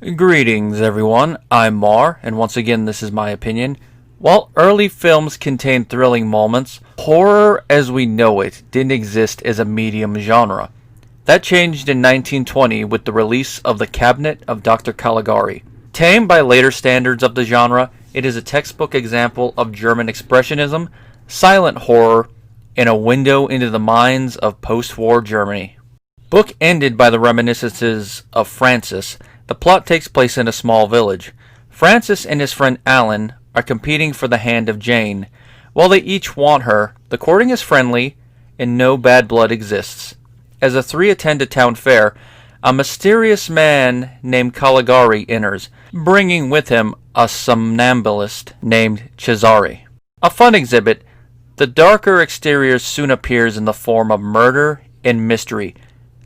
Greetings everyone, I'm Mar, and once again this is my opinion. While early films contained thrilling moments, horror as we know it didn't exist as a medium genre. That changed in 1920 with the release of The Cabinet of Dr. Caligari. Tamed by later standards of the genre, it is a textbook example of German Expressionism, silent horror, and a window into the minds of post-war Germany. Book ended by the reminiscences of Francis. The plot takes place in a small village. Francis and his friend Alan are competing for the hand of Jane. While they each want her, the courting is friendly, and no bad blood exists. As the three attend a town fair, a mysterious man named Caligari enters, bringing with him a somnambulist named Cesare. A fun exhibit, the darker exterior soon appears in the form of murder and mystery.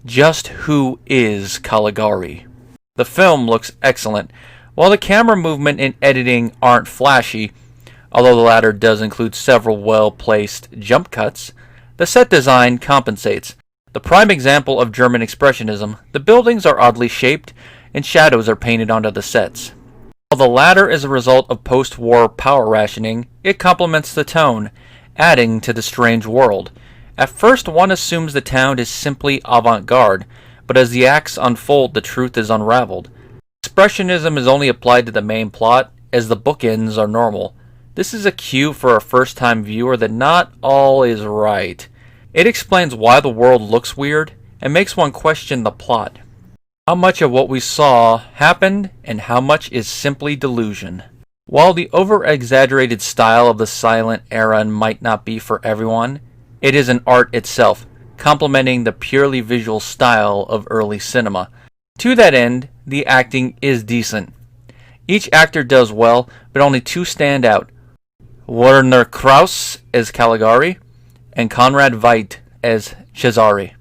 Just who is Caligari? The film looks excellent. While the camera movement and editing aren't flashy, although the latter does include several well-placed jump cuts, the set design compensates. The prime example of German Expressionism, the buildings are oddly shaped and shadows are painted onto the sets. While the latter is a result of post-war power rationing, it complements the tone, adding to the strange world. At first one assumes the town is simply avant-garde, but as the acts unfold the truth is unraveled. Expressionism is only applied to the main plot, as the bookends are normal. This is a cue for a first-time viewer that not all is right. It explains why the world looks weird, and makes one question the plot. How much of what we saw happened, and how much is simply delusion? While the over-exaggerated style of the silent era might not be for everyone, it is an art itself, complementing the purely visual style of early cinema. To that end, the acting is decent. Each actor does well, but only two stand out. Werner Krauss as Caligari, and Conrad Veidt as Cesare.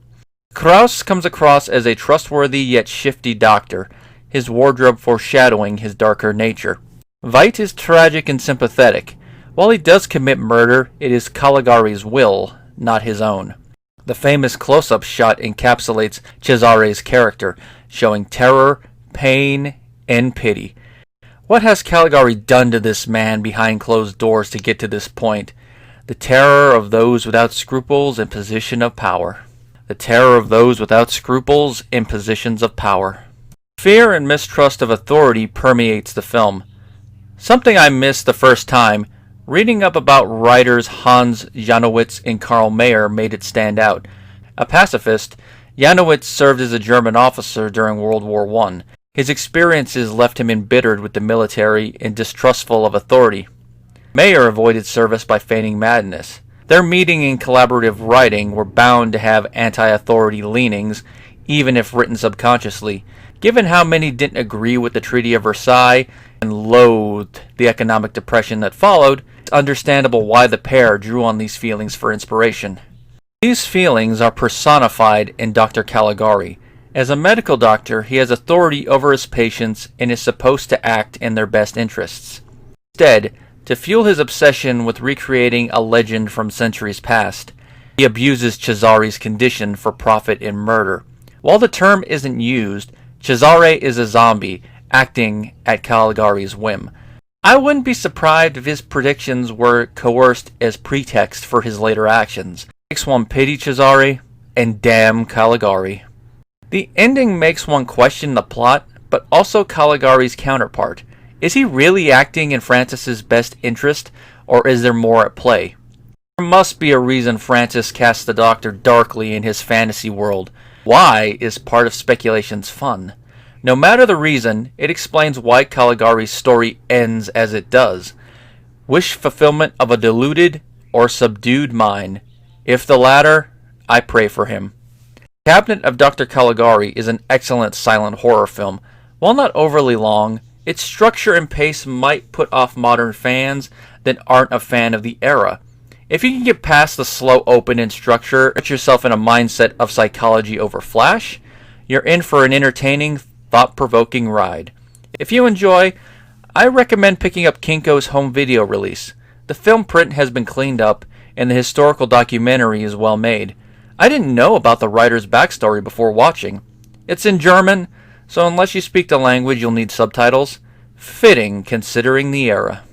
Krauss comes across as a trustworthy yet shifty doctor, his wardrobe foreshadowing his darker nature. Veidt is tragic and sympathetic. While he does commit murder, it is Caligari's will, not his own. The famous close-up shot encapsulates Cesare's character, showing terror, pain, and pity. What has Caligari done to this man behind closed doors to get to this point? The terror of those without scruples in position of power. The terror of those without scruples in positions of power. Fear and mistrust of authority permeates the film. Something I missed the first time. Reading up about writers Hans Janowitz and Karl Mayer made it stand out. A pacifist, Janowitz served as a German officer during World War I. His experiences left him embittered with the military and distrustful of authority. Mayer avoided service by feigning madness. Their meeting and collaborative writing were bound to have anti-authority leanings, even if written subconsciously. Given how many didn't agree with the Treaty of Versailles and loathed the economic depression that followed, it's understandable why the pair drew on these feelings for inspiration. These feelings are personified in Dr. Caligari. As a medical doctor, he has authority over his patients and is supposed to act in their best interests. Instead, to fuel his obsession with recreating a legend from centuries past, he abuses Cesare's condition for profit and murder. While the term isn't used, Cesare is a zombie, acting at Caligari's whim. I wouldn't be surprised if his predictions were coerced as pretext for his later actions. Makes one pity Cesare, and damn Caligari. The ending makes one question the plot, but also Caligari's counterpart. Is he really acting in Francis's best interest, or is there more at play? There must be a reason Francis casts the Doctor darkly in his fantasy world. Why is part of speculation's fun. No matter the reason, it explains why Caligari's story ends as it does. Wish fulfillment of a deluded or subdued mind. If the latter, I pray for him. Cabinet of Dr. Caligari is an excellent silent horror film. While not overly long, its structure and pace might put off modern fans that aren't a fan of the era. If you can get past the slow open and structure, put yourself in a mindset of psychology over flash, you're in for an entertaining, thought-provoking ride. If you enjoy, I recommend picking up Kinko's home video release. The film print has been cleaned up, and the historical documentary is well made. I didn't know about the writer's backstory before watching. It's in German, so unless you speak the language, you'll need subtitles. Fitting considering the era.